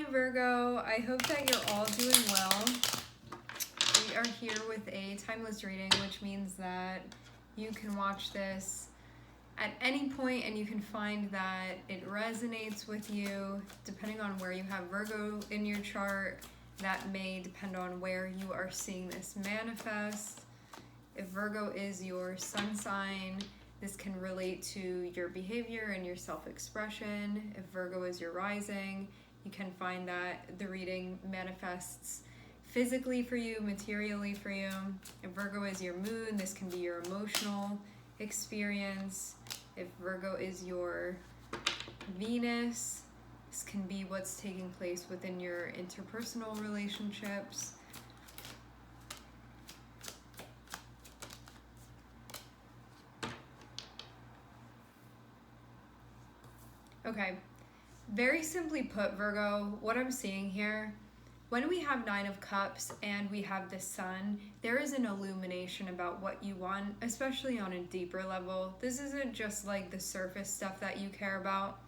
Hi Virgo, I hope that you're all doing well. We are here with a timeless reading, which means that you can watch this at any point and you can find that it resonates with you depending on where you have Virgo in your chart. That may depend on where you are seeing this manifest. If Virgo is your sun sign, this can relate to your behavior and your self-expression. If Virgo is your rising, you can find that the reading manifests physically for you, materially for you. If Virgo is your moon, this can be your emotional experience. If Virgo is your Venus, this can be what's taking place within your interpersonal relationships. Okay, very simply put, Virgo, what I'm seeing here, when we have Nine of Cups and we have the Sun, there is an illumination about what you want, especially on a deeper level. This isn't just like the surface stuff that you care about.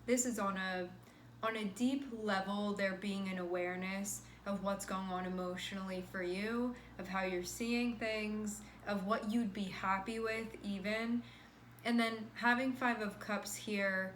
This is on a deep level, there being an awareness of what's going on emotionally for you, of how you're seeing things, of what you'd be happy with even. And then having Five of Cups here,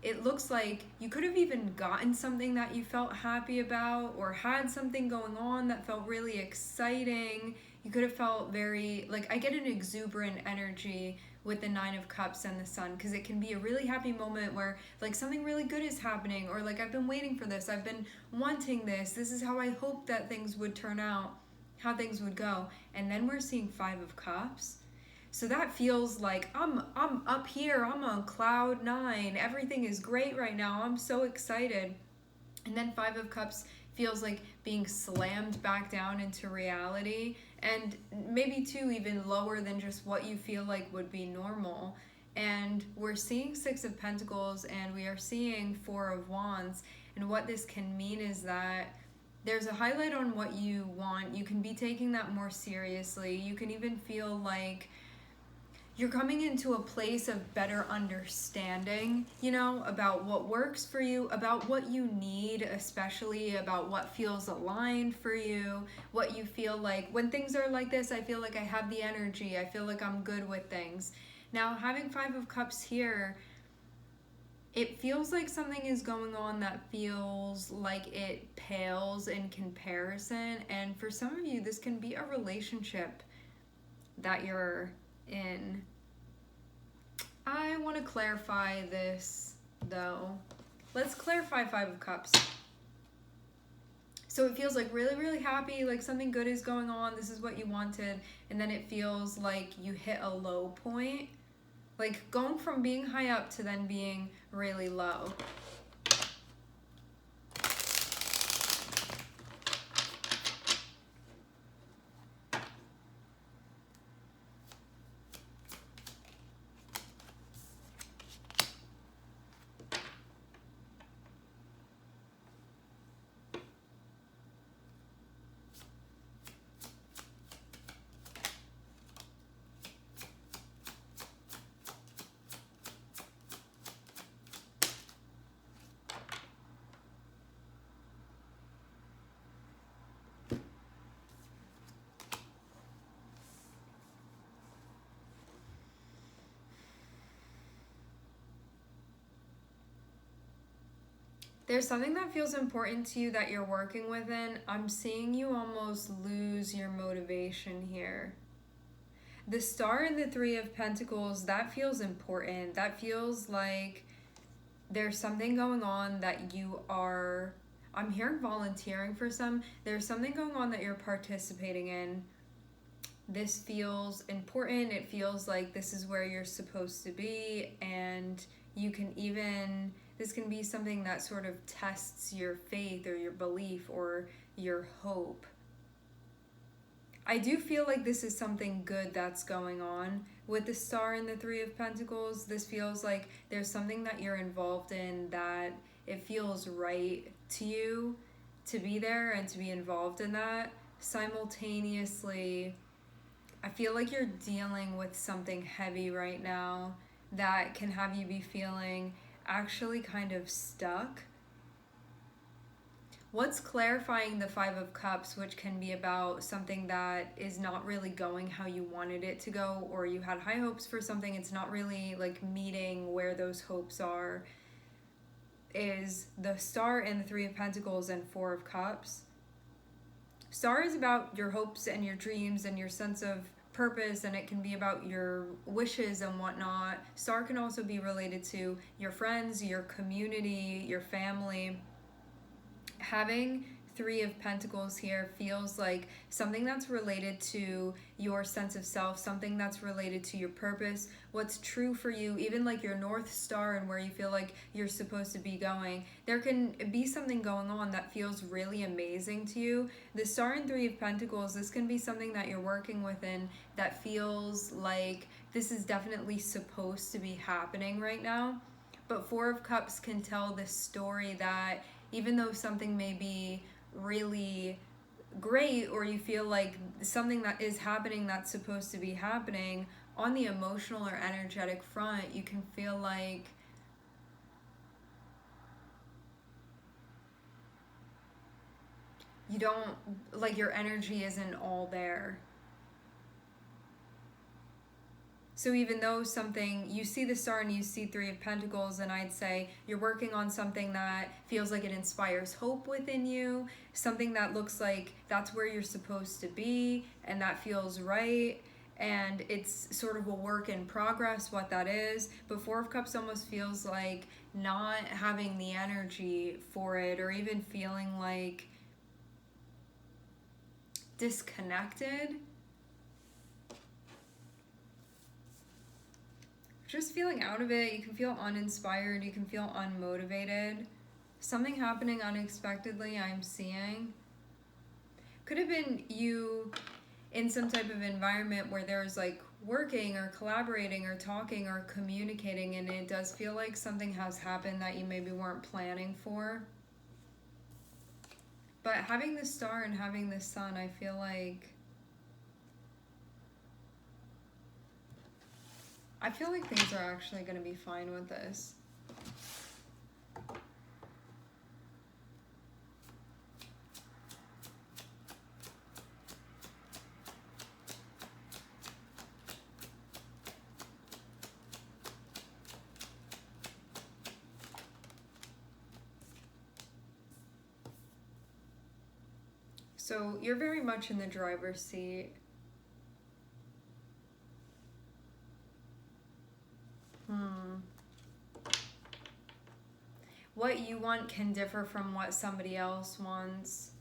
it looks like you could have even gotten something that you felt happy about or had something going on that felt really exciting. You could have felt very, like, I get an exuberant energy with the Nine of Cups and the Sun because it can be a really happy moment where like something really good is happening, or like I've been waiting for this, I've been wanting this is how I hoped that things would turn out, how things would go. And then we're seeing Five of Cups. So that feels like I'm up here, I'm on cloud nine, everything is great right now, I'm so excited. And then Five of Cups feels like being slammed back down into reality, and maybe too even lower than just what you feel like would be normal. And we're seeing Six of Pentacles and we are seeing Four of Wands, and what this can mean is that there's a highlight on what you want. You can be taking that more seriously. You can even feel like you're coming into a place of better understanding, about what works for you, about what you need, especially about what feels aligned for you, what you feel like. When things are like this, I feel like I have the energy, I feel like I'm good with things. Now, having Five of Cups here, it feels like something is going on that feels like it pales in comparison. And for some of you, this can be a relationship that you're in. I want to clarify this though. Let's clarify Five of Cups. So it feels like really, really happy, like something good is going on, this is what you wanted, and then it feels like you hit a low point, like going from being high up to then being really low. There's something that feels important to you that you're working within. I'm seeing you almost lose your motivation here. The Star and the Three of Pentacles, that feels important. That feels like there's something going on that you are, I'm hearing volunteering for some. There's something going on that you're participating in. This feels important. It feels like this is where you're supposed to be, and you can even, this can be something that sort of tests your faith or your belief or your hope. I do feel like this is something good that's going on. With the Star and the Three of Pentacles, this feels like there's something that you're involved in that it feels right to you to be there and to be involved in that. Simultaneously, I feel like you're dealing with something heavy right now that can have you be feeling actually kind of stuck. What's clarifying the Five of Cups, which can be about something that is not really going how you wanted it to go, or you had high hopes for something, it's not really like meeting where those hopes are, is the Star and the Three of Pentacles and Four of Cups. Star is about your hopes and your dreams and your sense of purpose, and it can be about your wishes and whatnot. Star can also be related to your friends, your community, your family. Having Three of Pentacles here feels like something that's related to your sense of self, something that's related to your purpose, what's true for you, even like your North Star and where you feel like you're supposed to be going. There can be something going on that feels really amazing to you. The Star and Three of Pentacles, this can be something that you're working within that feels like this is definitely supposed to be happening right now. But Four of Cups can tell this story that even though something may be really great, or you feel like something that is happening that's supposed to be happening, on the emotional or energetic front, you can feel like you don't, like your energy isn't all there. So even though something, you see the Star and you see Three of Pentacles, and I'd say you're working on something that feels like it inspires hope within you, something that looks like that's where you're supposed to be and that feels right, and it's sort of a work in progress what that is. But Four of Cups almost feels like not having the energy for it, or even feeling like disconnected. Just feeling out of it. You can feel uninspired, you can feel unmotivated. Something happening unexpectedly, I'm seeing. Could have been you in some type of environment where there's like working or collaborating or talking or communicating, and it does feel like something has happened that you maybe weren't planning for. But having the Star and having the Sun, I feel like things are actually going to be fine with this. So you're very much in the driver's seat. What you want can differ from what somebody else wants.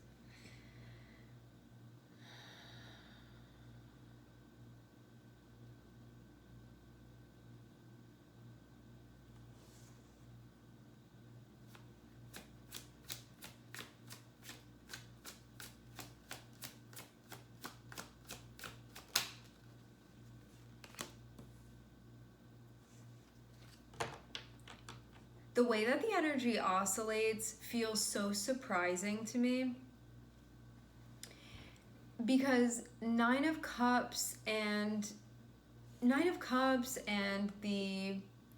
The way that the energy oscillates feels so surprising to me, because Nine of Cups and the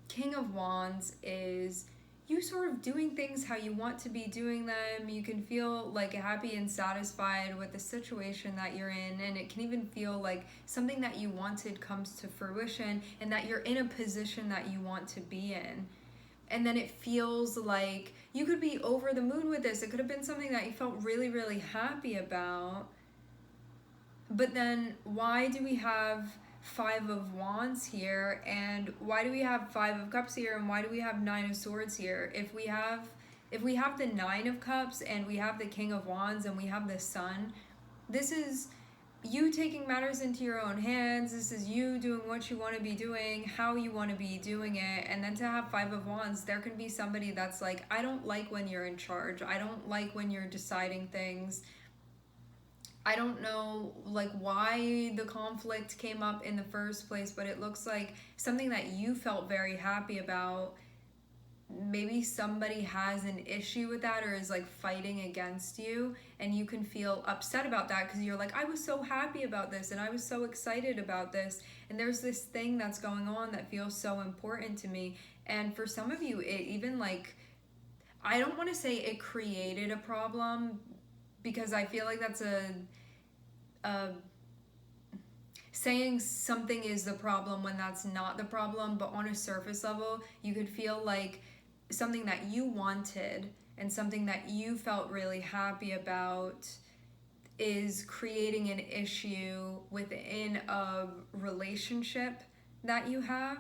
King of Wands is you sort of doing things how you want to be doing them. You can feel like happy and satisfied with the situation that you're in, and it can even feel like something that you wanted comes to fruition and that you're in a position that you want to be in. And then it feels like you could be over the moon with this. It could have been something that you felt really, really happy about. But then why do we have Five of Wands here? And why do we have Five of Cups here? And why do we have Nine of Swords here? If we have the Nine of Cups and we have the King of Wands and we have the Sun, this is you taking matters into your own hands. This is you doing what you want to be doing, how you want to be doing it. And then to have Five of Wands, there can be somebody that's like, I don't like when you're in charge. I don't like when you're deciding things. I don't know like why the conflict came up in the first place, but it looks like something that you felt very happy about, maybe somebody has an issue with that or is like fighting against you, and you can feel upset about that because you're like, I was so happy about this and I was so excited about this, and there's this thing that's going on that feels so important to me. And for some of you, it even like, I don't want to say it created a problem, because I feel like that's a saying something is the problem when that's not the problem. But on a surface level, you could feel like something that you wanted and something that you felt really happy about is creating an issue within a relationship that you have.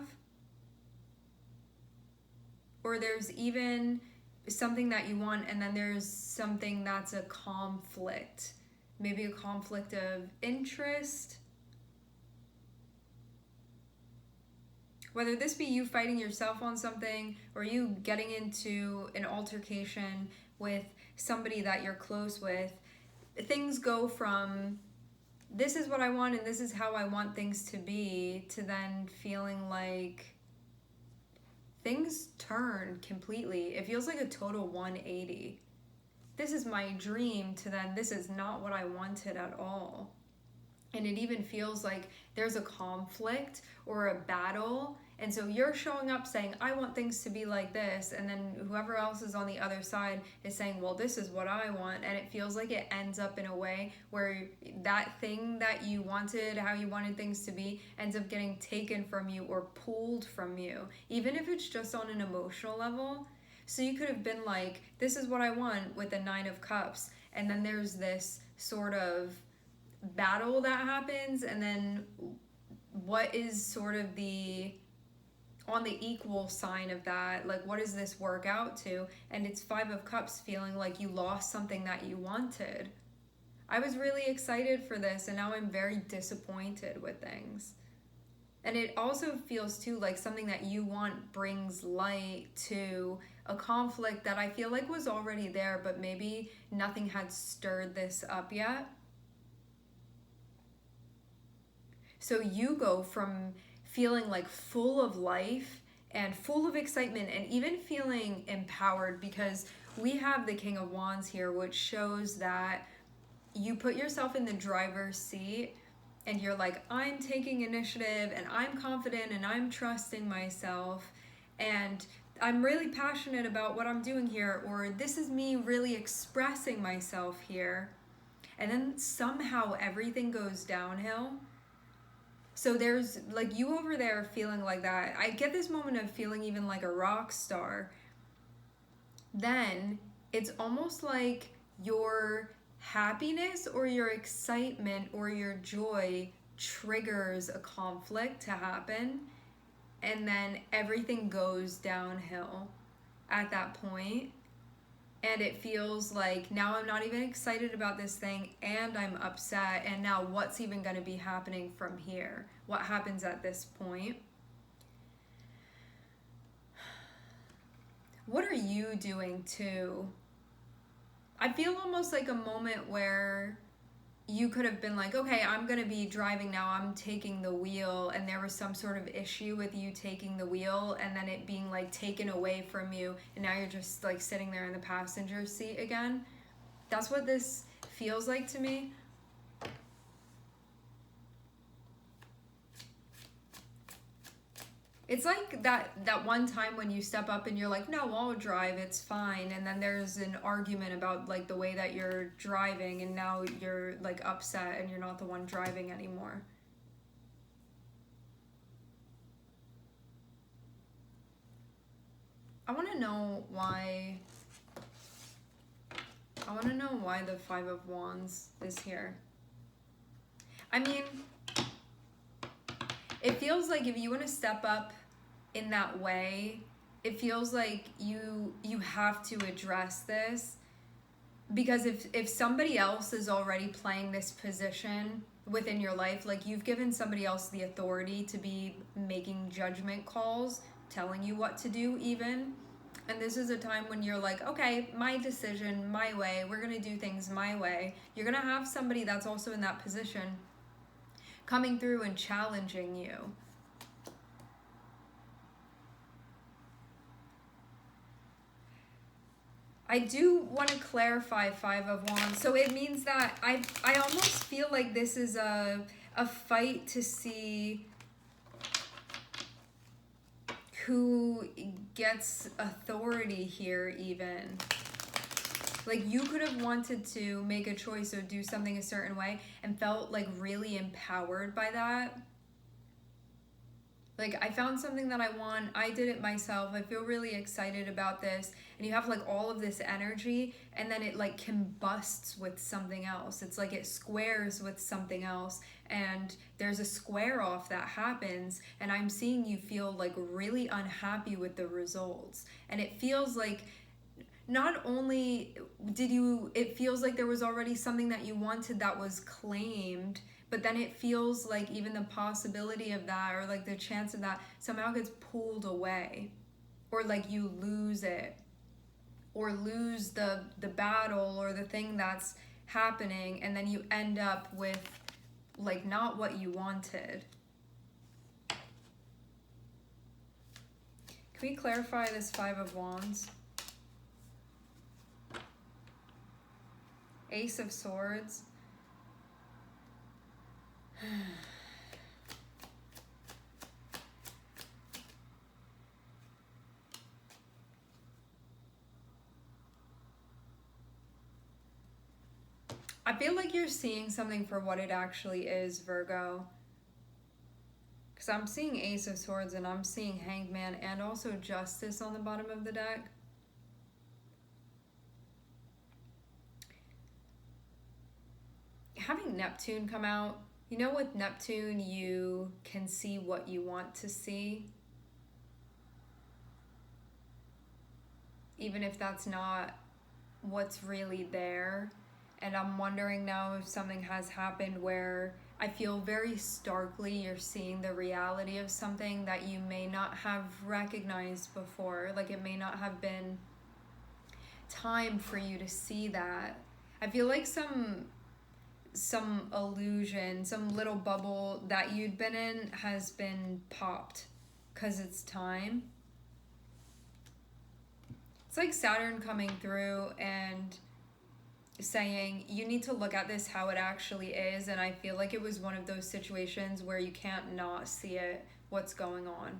Or there's even something that you want, and then there's something that's a conflict. Maybe a conflict of interest. Whether this be you fighting yourself on something, or you getting into an altercation with somebody that you're close with, things go from this is what I want and this is how I want things to be, to then feeling like things turn completely. It feels like a total 180. This is my dream, to then this is not what I wanted at all. And it even feels like there's a conflict or a battle. And so you're showing up saying, I want things to be like this. And then whoever else is on the other side is saying, well, this is what I want. And it feels like it ends up in a way where that thing that you wanted, how you wanted things to be, ends up getting taken from you or pulled from you, even if it's just on an emotional level. So you could have been like, this is what I want with the 9 of Cups. And then there's this sort of battle that happens, and then what is sort of the on the equal sign of that, like what does this work out to? And it's 5 of Cups, feeling like you lost something that you wanted. I was really excited for this, and now I'm very disappointed with things. And it also feels too like something that you want brings light to a conflict that I feel like was already there, but maybe nothing had stirred this up yet. So you go from feeling like full of life and full of excitement and even feeling empowered, because we have the King of Wands here, which shows that you put yourself in the driver's seat and you're like, I'm taking initiative and I'm confident and I'm trusting myself and I'm really passionate about what I'm doing here, or this is me really expressing myself here. And then somehow everything goes downhill. So there's like you over there feeling like that. I get this moment of feeling even like a rock star. Then it's almost like your happiness or your excitement or your joy triggers a conflict to happen. And then everything goes downhill at that point. And it feels like now I'm not even excited about this thing and I'm upset. And now what's even going to be happening from here? What happens at this point? What are you doing too? I feel almost like a moment where you could have been like, okay, I'm going to be driving now, I'm taking the wheel, and there was some sort of issue with you taking the wheel and then it being like taken away from you, and now you're just like sitting there in the passenger seat again. That's what this feels like to me. It's like that one time when you step up and you're like, no, I'll drive, it's fine. And then there's an argument about like the way that you're driving, and now you're like upset and you're not the one driving anymore. I want to know why the 5 of Wands is here. I mean, it feels like if you want to step up in that way, it feels like you have to address this, because if somebody else is already playing this position within your life, like you've given somebody else the authority to be making judgment calls, telling you what to do even, and this is a time when you're like, okay, my decision, my way, we're gonna do things my way. You're gonna have somebody that's also in that position coming through and challenging you. I do want to clarify 5 of Wands. So it means that I almost feel like this is a fight to see who gets authority here even. Like, you could have wanted to make a choice or do something a certain way and felt like really empowered by that. Like, I found something that I want, I did it myself, I feel really excited about this, and you have like all of this energy, and then it like combusts with something else. It's like it squares with something else, and there's a square off that happens, and I'm seeing you feel like really unhappy with the results. And it feels like not only it feels like there was already something that you wanted that was claimed, but then it feels like even the possibility of that, or like the chance of that, somehow gets pulled away, or like you lose it, or lose the battle or the thing that's happening, and then you end up with like not what you wanted. Can we clarify this Five of Wands? Ace of Swords. I feel like you're seeing something for what it actually is, Virgo. Because I'm seeing Ace of Swords and I'm seeing Hangman and also Justice on the bottom of the deck. Having Neptune come out, you know, with Neptune you can see what you want to see, even if that's not what's really there. And I'm wondering now if something has happened where I feel very starkly you're seeing the reality of something that you may not have recognized before. Like, it may not have been time for you to see that. I feel like some illusion, some little bubble that you'd been in has been popped because it's time. It's like Saturn coming through and saying, you need to look at this how it actually is. And I feel like it was one of those situations where you can't not see it, what's going on.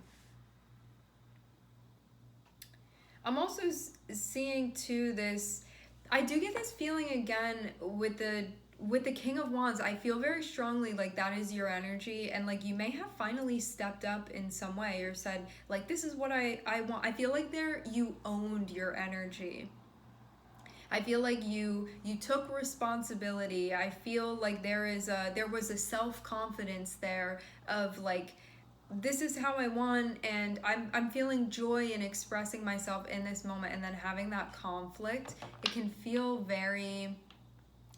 I'm also seeing too this, I do get this feeling again with the King of Wands. I feel very strongly like that is your energy, and like you may have finally stepped up in some way or said like, this is what I want. I feel like you owned your energy. I feel like you took responsibility. I feel like there was a self-confidence there of like, this is how I want, and I'm feeling joy in expressing myself in this moment. And then having that conflict, it can feel very,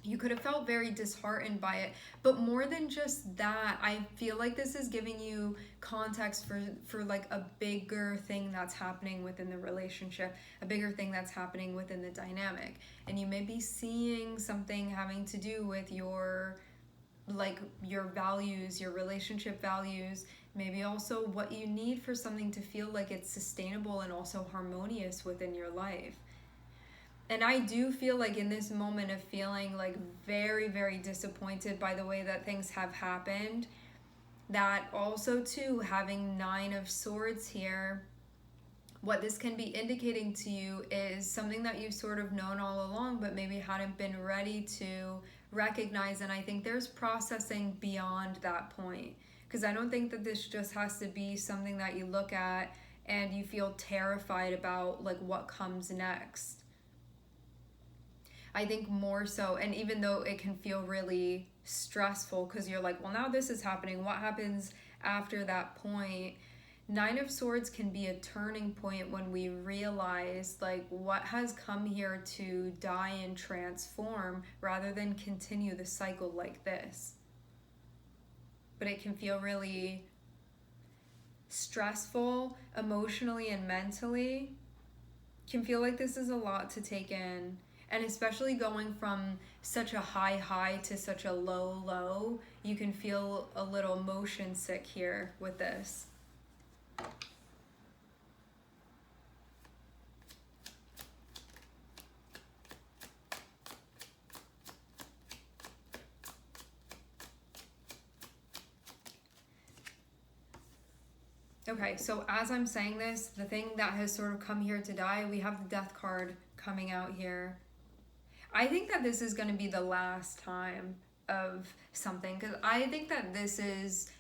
you could have felt very disheartened by it. But more than just that, I feel like this is giving you context for like a bigger thing that's happening within the relationship, a bigger thing that's happening within the dynamic. And you may be seeing something having to do with your values, your relationship values, maybe also what you need for something to feel like it's sustainable and also harmonious within your life. And I do feel like in this moment of feeling like very, very disappointed by the way that things have happened, that also too, having Nine of Swords here, what this can be indicating to you is something that you've sort of known all along, but maybe hadn't been ready to recognize. And I think there's processing beyond that point, because I don't think that this just has to be something that you look at and you feel terrified about like what comes next. I think more so, and even though it can feel really stressful because you're like, well, now this is happening, what happens after that point? Nine of Swords can be a turning point when we realize like what has come here to die and transform rather than continue the cycle like this. But it can feel really stressful emotionally and mentally. Can feel like this is a lot to take in. And especially going from such a high to such a low, you can feel a little motion sick here with this. Okay, so as I'm saying this, the thing that has sort of come here to die, we have the death card coming out here. I think that this is going to be the last time of something, because I think that this is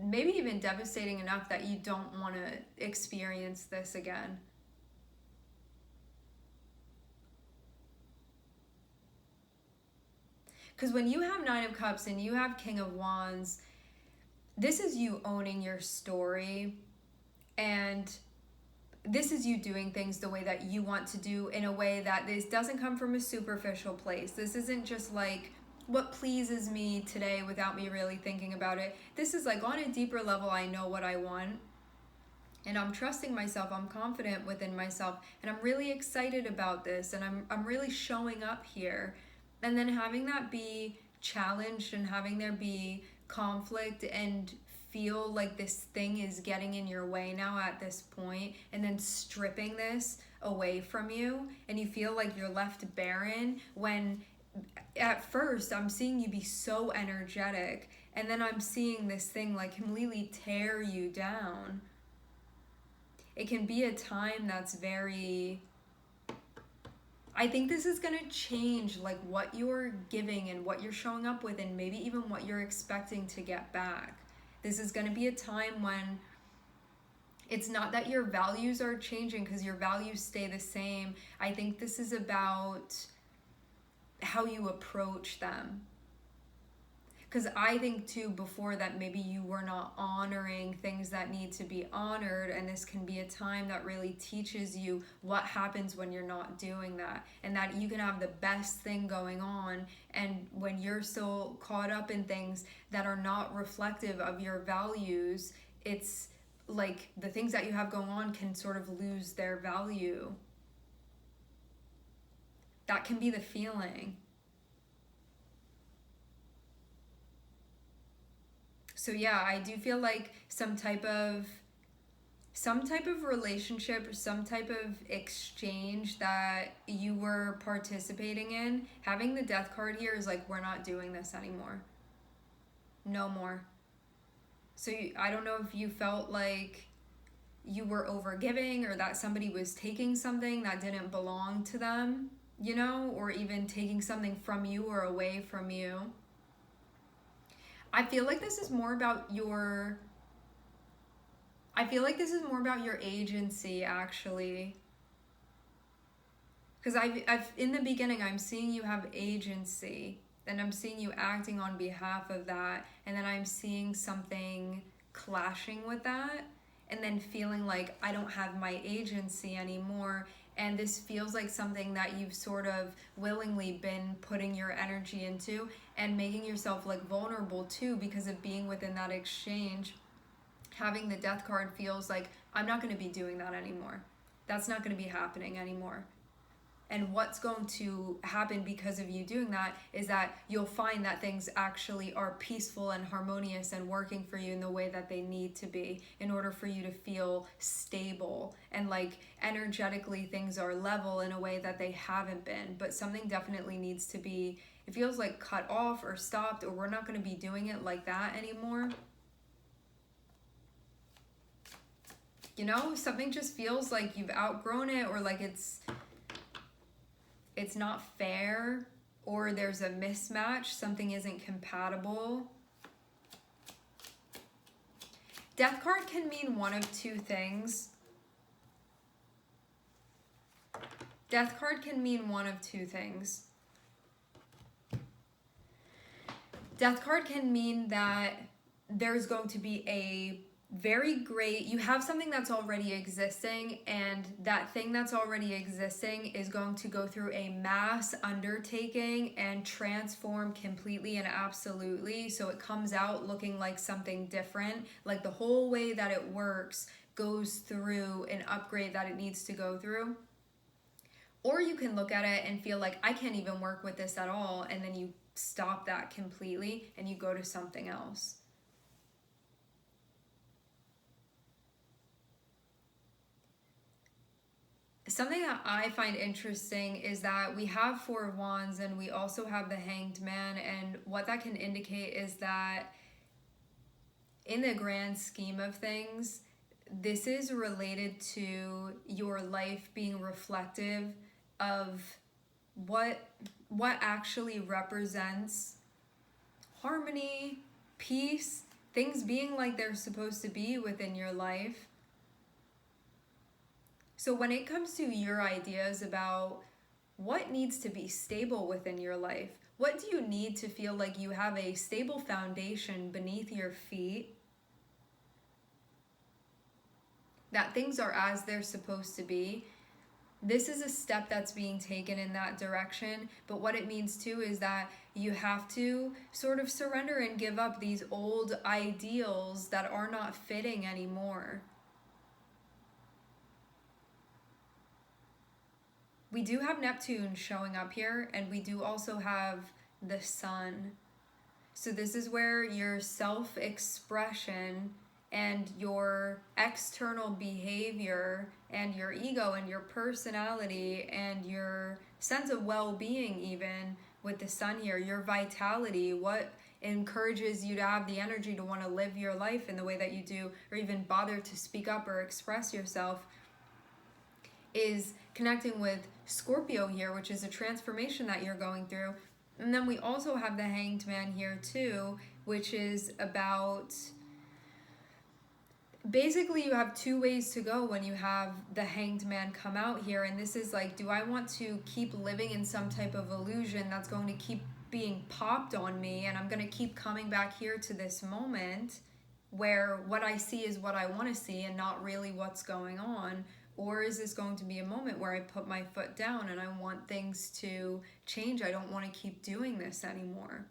maybe even devastating enough that you don't want to experience this again. Because when you have Nine of Cups and you have King of Wands, this is you owning your story, and this is you doing things the way that you want to do, in a way that this doesn't come from a superficial place. This isn't just like what pleases me today without me really thinking about it. This is like on a deeper level, I know what I want, and I'm trusting myself, I'm confident within myself, and I'm really excited about this, and I'm really showing up here. And then having that be challenged and having there be conflict and feel like this thing is getting in your way now at this point, and then stripping this away from you, and you feel like you're left barren, when at first I'm seeing you be so energetic, and then I'm seeing this thing like completely tear you down. It can be a time that's very, I think this is going to change like what you're giving and what you're showing up with, and maybe even what you're expecting to get back. This is going to be a time when it's not that your values are changing, because your values stay the same. I think this is about how you approach them. Because I think too, before that, maybe you were not honoring things that need to be honored, and this can be a time that really teaches you what happens when you're not doing that, and that you can have the best thing going on, and when you're so caught up in things that are not reflective of your values, it's like the things that you have going on can sort of lose their value. That can be the feeling. So yeah, I do feel like some type of relationship, some type of exchange that you were participating in, having the death card here is like, we're not doing this anymore. No more. So I don't know if you felt like you were overgiving, or that somebody was taking something that didn't belong to them, you know, or even taking something from you or away from you. I feel like this is more about your agency, actually. Because I've in the beginning, I'm seeing you have agency, and I'm seeing you acting on behalf of that, and then I'm seeing something clashing with that, and then feeling like I don't have my agency anymore. And this feels like something that you've sort of willingly been putting your energy into, and making yourself like vulnerable too, because of being within that exchange. Having the death card feels like, I'm not going to be doing that anymore. That's not going to be happening anymore. And what's going to happen because of you doing that is that you'll find that things actually are peaceful and harmonious and working for you in the way that they need to be, in order for you to feel stable, and like energetically things are level in a way that they haven't been. But something definitely needs to be, it feels like, cut off or stopped, or we're not going to be doing it like that anymore. You know, something just feels like you've outgrown it, or like it's not fair, or there's a mismatch, something isn't compatible. Death card can mean one of two things. Death card can mean one of two things. Death card can mean that there's going to be a very great, you have something that's already existing, and that thing that's already existing is going to go through a mass undertaking and transform completely and absolutely, so it comes out looking like something different, like the whole way that it works goes through an upgrade that it needs to go through. Or you can look at it and feel like, I can't even work with this at all, and then you stop that completely and you go to something else. Something that I find interesting is that we have Four of Wands, and we also have the Hanged Man, and what that can indicate is that in the grand scheme of things, this is related to your life being reflective of what actually represents harmony, peace, things being like they're supposed to be within your life. So when it comes to your ideas about what needs to be stable within your life, what do you need to feel like you have a stable foundation beneath your feet, that things are as they're supposed to be, this is a step that's being taken in that direction. But what it means too is that you have to sort of surrender and give up these old ideals that are not fitting anymore. We do have Neptune showing up here, and we do also have the Sun. So this is where your self-expression and your external behavior and your ego and your personality and your sense of well-being, even with the Sun here, your vitality, what encourages you to have the energy to want to live your life in the way that you do, or even bother to speak up or express yourself, is connecting with Scorpio here, which is a transformation that you're going through. And then we also have the Hanged Man here too, which is about, basically you have two ways to go when you have the Hanged Man come out here. And this is like, do I want to keep living in some type of illusion that's going to keep being popped on me, and I'm going to keep coming back here to this moment where what I see is what I want to see and not really what's going on? Or is this going to be a moment where I put my foot down and I want things to change? I don't want to keep doing this anymore.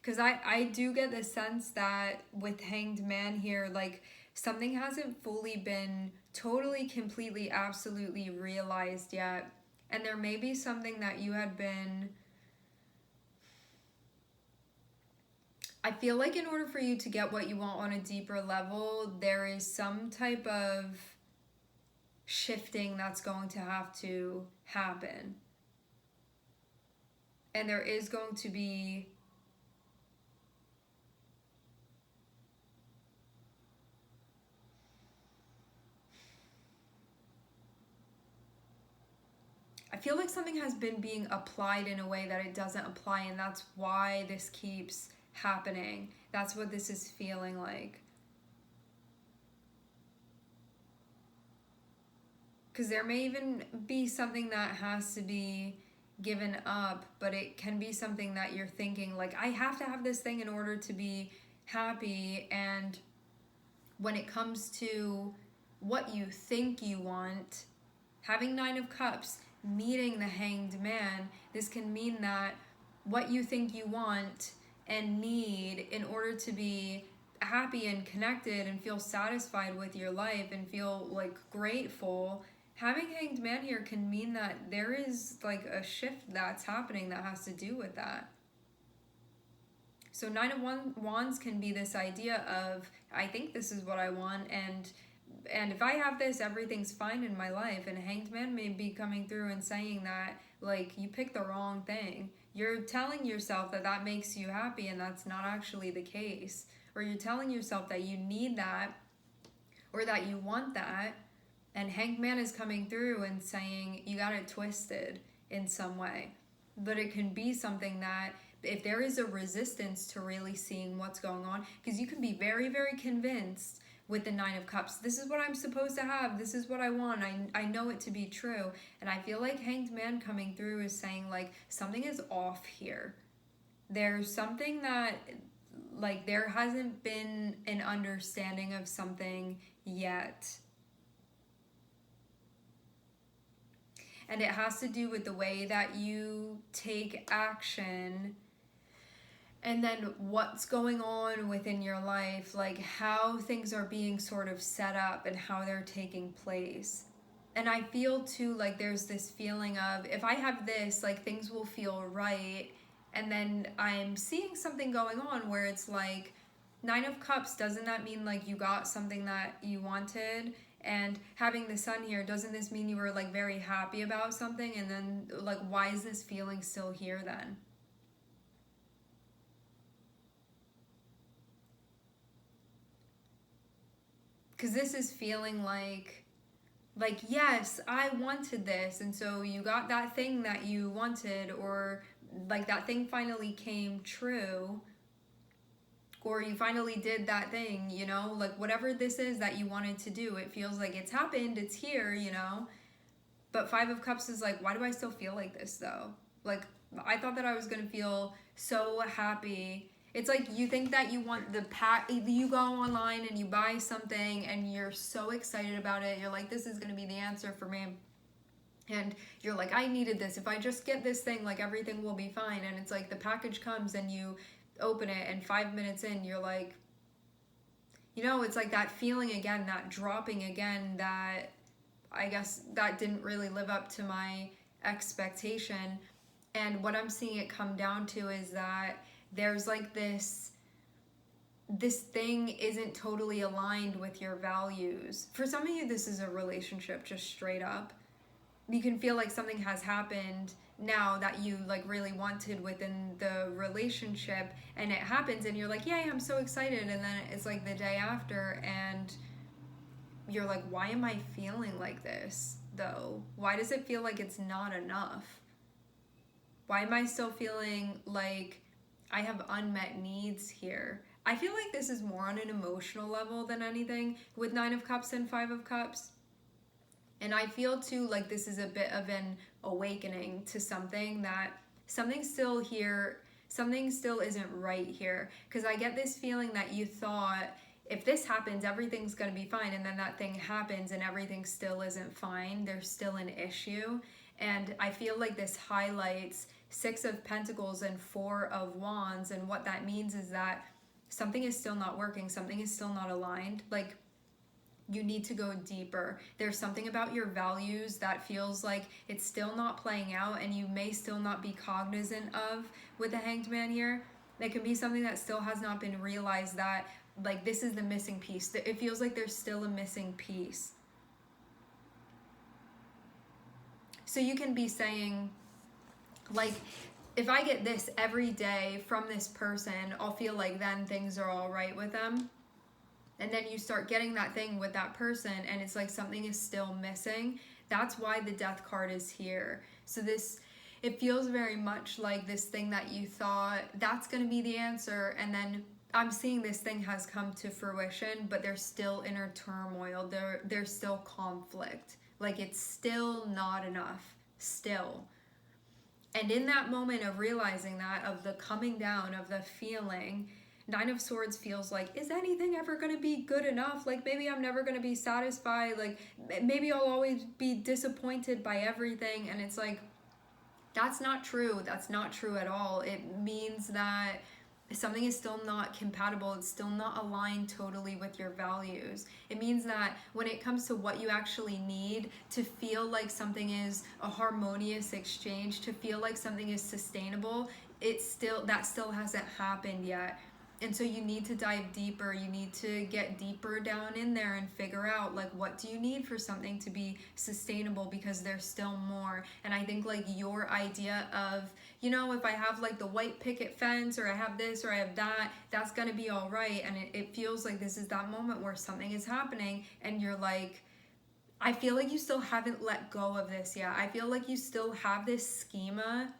Because I do get the sense that with Hanged Man here, like something hasn't fully been totally, completely, absolutely realized yet. And there may be something that you had been... I feel like in order for you to get what you want on a deeper level, there is some type of shifting that's going to have to happen. And there is going to be I feel like something has been being applied in a way that it doesn't apply, and that's why this keeps happening. That's what this is feeling like. Because there may even be something that has to be given up, but it can be something that you're thinking like, I have to have this thing in order to be happy. And when it comes to what you think you want, having 9 of Cups, meeting the Hanged Man, this can mean that what you think you want and need in order to be happy and connected and feel satisfied with your life and feel like grateful, having Hanged Man here can mean that there is like a shift that's happening that has to do with that. So 9 of Wands can be this idea of, I think this is what I want, and if I have this, everything's fine in my life. And Hanged Man may be coming through and saying that, like, you picked the wrong thing. You're telling yourself that that makes you happy, and that's not actually the case. Or you're telling yourself that you need that, or that you want that, and Hanged Man is coming through and saying you got it twisted in some way. But it can be something that, if there is a resistance to really seeing what's going on, because you can be very, very convinced with the 9 of Cups, this is what I'm supposed to have, this is what I want, I know it to be true. And I feel like Hanged Man coming through is saying, like, something is off here. There's something that, like, there hasn't been an understanding of something yet. And it has to do with the way that you take action, and then what's going on within your life, like how things are being sort of set up and how they're taking place. And I feel too like there's this feeling of, if I have this, like things will feel right. And then I'm seeing something going on where it's like, 9 of Cups, doesn't that mean like you got something that you wanted? And having the Sun here, doesn't this mean you were like very happy about something? And then like, why is this feeling still here then? Because this is feeling like, yes, I wanted this, and so you got that thing that you wanted, or like that thing finally came true, or you finally did that thing, you know, like whatever this is that you wanted to do, it feels like it's happened, it's here, you know. But Five of Cups is like, why do I still feel like this though? Like, I thought that I was gonna feel so happy. It's like you think that you want the pack, you go online and you buy something and you're so excited about it. You're like, this is gonna be the answer for me. And you're like, I needed this. If I just get this thing, like everything will be fine. And it's like the package comes and you open it, and 5 minutes in, you're like, you know, it's like that feeling again, that dropping again, that I guess that didn't really live up to my expectation. And what I'm seeing it come down to is that there's like this thing isn't totally aligned with your values. For some of you, this is a relationship, just straight up. You can feel like something has happened now that you like really wanted within the relationship, and it happens and you're like, yeah, I'm so excited, and then it's like the day after and you're like, why am I feeling like this though? Why does it feel like it's not enough? Why am I still feeling like I have unmet needs here? I feel like this is more on an emotional level than anything with 9 of Cups and 5 of Cups. And I feel too like this is a bit of an awakening to something, that something's still here, something still isn't right here. Because I get this feeling that you thought, if this happens, everything's going to be fine, and then that thing happens and everything still isn't fine. There's still an issue. And I feel like this highlights 6 of Pentacles and 4 of Wands, and what that means is that something is still not working, something is still not aligned. Like, you need to go deeper. There's something about your values that feels like it's still not playing out, and you may still not be cognizant of with the Hanged Man here. It can be something that still has not been realized, that like this is the missing piece. It feels like there's still a missing piece. So you can be saying, like, if I get this every day from this person, I'll feel like then things are all right with them. And then you start getting that thing with that person, and it's like something is still missing. That's why the Death card is here. So it feels very much like this thing that you thought that's going to be the answer, and then I'm seeing this thing has come to fruition, but there's still inner turmoil. There's still conflict. Like, it's still not enough. Still. And in that moment of realizing that, of the coming down, of the feeling, 9 of Swords feels like, is anything ever going to be good enough? Like, maybe I'm never going to be satisfied. Like, maybe I'll always be disappointed by everything. And it's like, that's not true. That's not true at all. It means that something is still not compatible. It's still not aligned totally with your values. It means that when it comes to what you actually need to feel like something is a harmonious exchange, to feel like something is sustainable, that still hasn't happened yet. And so you need to dive deeper. You need to get deeper down in there and figure out, like, what do you need for something to be sustainable, because there's still more. And I think, like, your idea of, you know, if I have, like, the white picket fence, or I have this, or I have that, that's gonna be all right. And it feels like this is that moment where something is happening, and you're like, I feel like you still haven't let go of this yet. I feel like you still have this schema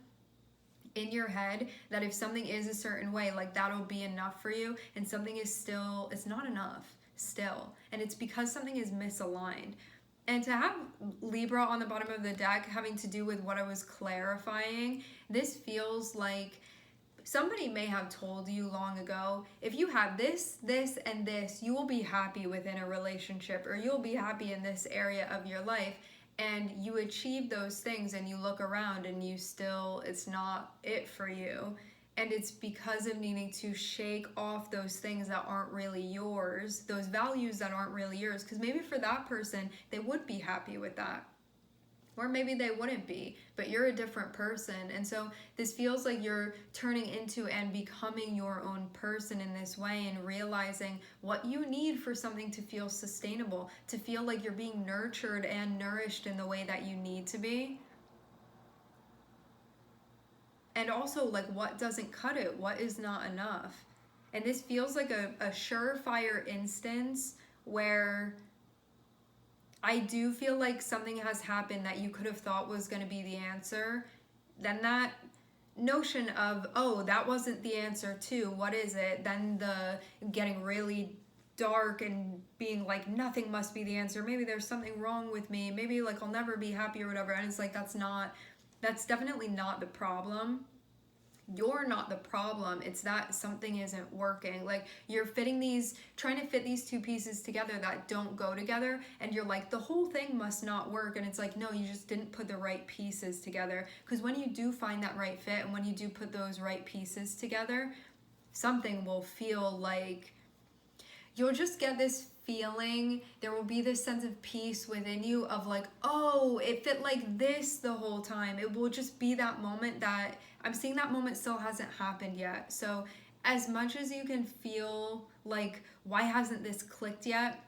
in your head that if something is a certain way, like, that'll be enough for you, and something is still, it's not enough still, and it's because something is misaligned. And to have Libra on the bottom of the deck having to do with what I was clarifying, this feels like somebody may have told you long ago, if you have this, this, and this, you will be happy within a relationship, or you'll be happy in this area of your life. And you achieve those things, and you look around and it's not it for you. And it's because of needing to shake off those things that aren't really yours, those values that aren't really yours. Because maybe for that person, they would be happy with that. Or maybe they wouldn't be, but you're a different person. And so this feels like you're turning into and becoming your own person in this way, and realizing what you need for something to feel sustainable, to feel like you're being nurtured and nourished in the way that you need to be. And also, like, what doesn't cut it? What is not enough? And this feels like a surefire instance where I do feel like something has happened that you could have thought was going to be the answer, then that notion of, oh, that wasn't the answer too, what is it? Then the getting really dark and being like, nothing must be the answer. Maybe there's something wrong with me. Maybe like I'll never be happy or whatever. And it's like, that's definitely not the problem. You're not the problem. It's that something isn't working. Like you're trying to fit these two pieces together that don't go together, and you're like, the whole thing must not work. And it's like, no, you just didn't put the right pieces together. Because when you do find that right fit, and when you do put those right pieces together, something will feel like, you'll just get this feeling, there will be this sense of peace within you of like, oh, it fit like this the whole time. It will just be that moment that I'm seeing. That moment still hasn't happened yet. So as much as you can feel like, why hasn't this clicked yet,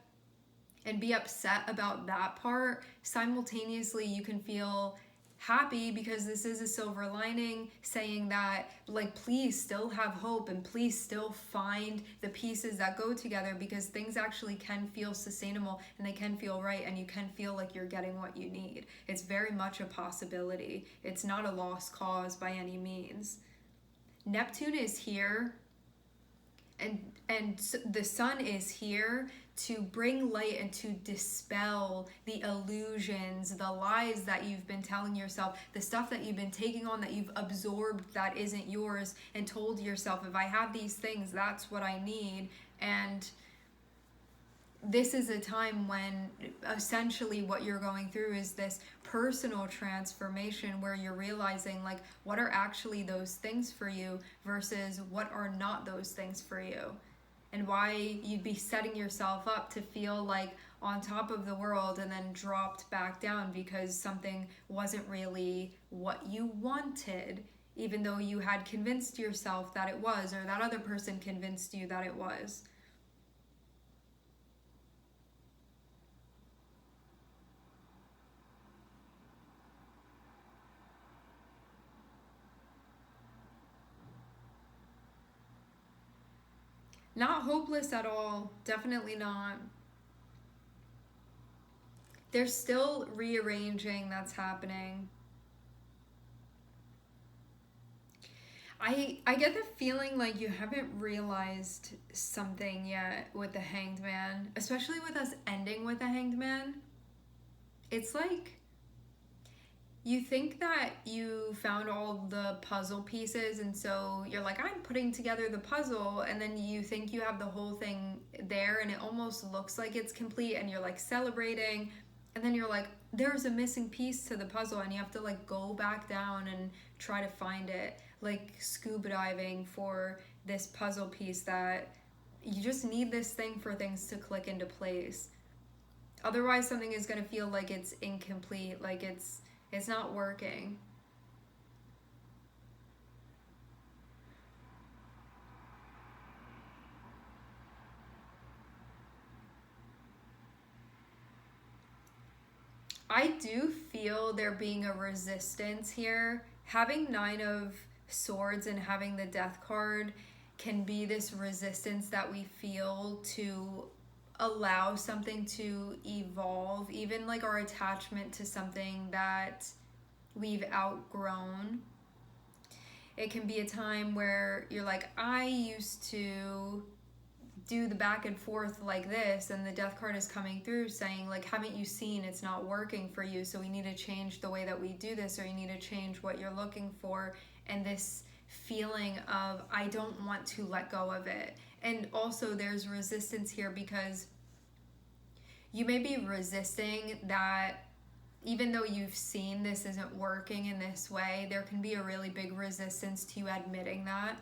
and be upset about that part, simultaneously you can feel happy because this is a silver lining saying that, like, please still have hope and please still find the pieces that go together, because things actually can feel sustainable and they can feel right, and you can feel like you're getting what you need. It's very much a possibility. It's not a lost cause by any means. Neptune is here, and the sun is here to bring light and to dispel the illusions, the lies that you've been telling yourself, the stuff that you've been taking on, that you've absorbed that isn't yours, and told yourself, if I have these things, that's what I need. And this is a time when essentially what you're going through is this personal transformation, where you're realizing like, what are actually those things for you versus what are not those things for you, and why you'd be setting yourself up to feel like on top of the world and then dropped back down because something wasn't really what you wanted, even though you had convinced yourself that it was, or that other person convinced you that it was. Not hopeless at all. Definitely not. There's still rearranging that's happening. I get the feeling like you haven't realized something yet with the Hanged Man, especially with us ending with the Hanged Man. It's like you think that you found all the puzzle pieces, and so you're like, I'm putting together the puzzle, and then you think you have the whole thing there, and it almost looks like it's complete, and you're like celebrating, and then you're like, there's a missing piece to the puzzle, and you have to like go back down and try to find it, like scuba diving for this puzzle piece that you just need this thing for things to click into place. Otherwise, something is going to feel like it's incomplete, like it's not working. I do feel there being a resistance here. Having Nine of Swords and having the Death card can be this resistance that we feel to allow something to evolve, even like our attachment to something that we've outgrown. It can be a time where you're like, I used to do the back and forth like this, and the Death card is coming through saying like, haven't you seen it's not working for you, so we need to change the way that we do this, or you need to change what you're looking for. And this feeling of, I don't want to let go of it. And also there's resistance here because you may be resisting that. Even though you've seen this isn't working in this way, there can be a really big resistance to you admitting that,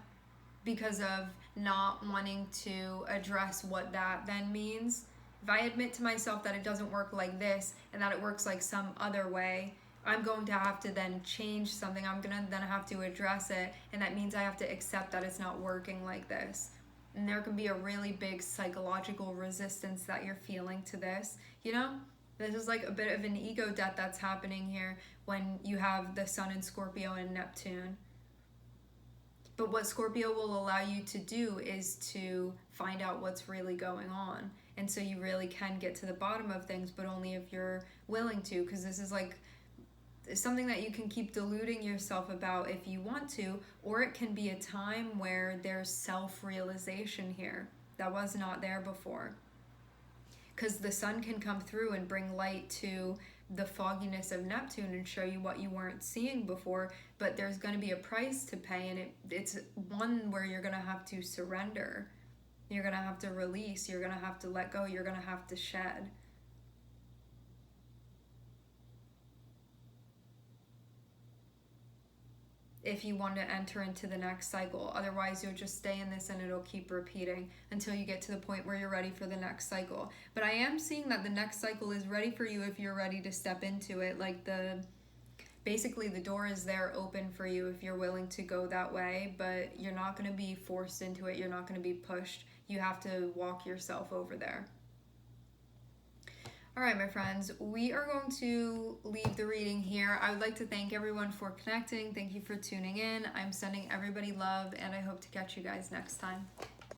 because of not wanting to address what that then means. If I admit to myself that it doesn't work like this and that it works like some other way, I'm going to have to then change something. I'm going to then have to address it, and that means I have to accept that it's not working like this. And there can be a really big psychological resistance that you're feeling to this, you know? This is like a bit of an ego death that's happening here when you have the Sun in Scorpio and Neptune. But what Scorpio will allow you to do is to find out what's really going on. And so you really can get to the bottom of things, but only if you're willing to, because this is like something that you can keep deluding yourself about if you want to, or it can be a time where there's self-realization here that was not there before. Because the sun can come through and bring light to the fogginess of Neptune and show you what you weren't seeing before, but there's going to be a price to pay, and it's one where you're going to have to surrender. You're going to have to release. You're going to have to let go. You're going to have to shed. If you want to enter into the next cycle. Otherwise, you'll just stay in this and it'll keep repeating until you get to the point where you're ready for the next cycle. But I am seeing that the next cycle is ready for you if you're ready to step into it. Like basically the door is there open for you if you're willing to go that way, but you're not going to be forced into it. You're not going to be pushed. You have to walk yourself over there. All right, my friends, we are going to leave the reading here. I would like to thank everyone for connecting. Thank you for tuning in. I'm sending everybody love, and I hope to catch you guys next time.